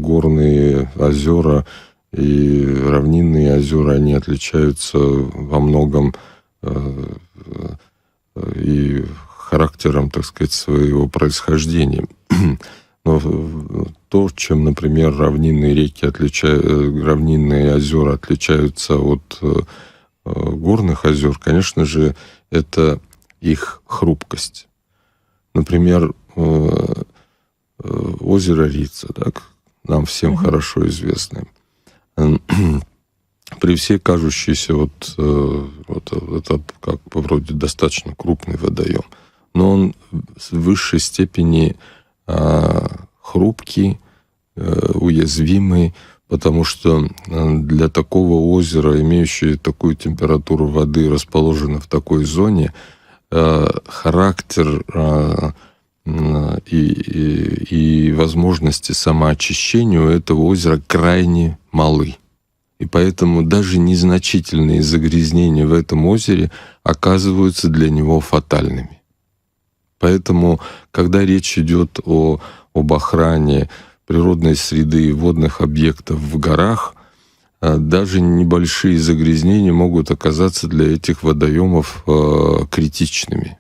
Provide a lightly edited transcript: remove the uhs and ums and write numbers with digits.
горные озера и равнинные озера, они отличаются во многом и характером, так сказать, своего происхождения. Но то, чем, например, равнинные озера отличаются от горных озер, конечно же, это их хрупкость. Например, озеро Рица, так, нам всем хорошо известное. При всей кажущейся это как бы вроде достаточно крупный водоем, но он в высшей степени хрупкий, уязвимый, потому что для такого озера, имеющего такую температуру воды, расположено в такой зоне, характер и возможности самоочищения у этого озера крайне малы. И поэтому даже незначительные загрязнения в этом озере оказываются для него фатальными. Поэтому, когда речь идет об охране природной среды и водных объектов в горах, даже небольшие загрязнения могут оказаться для этих водоемов критичными.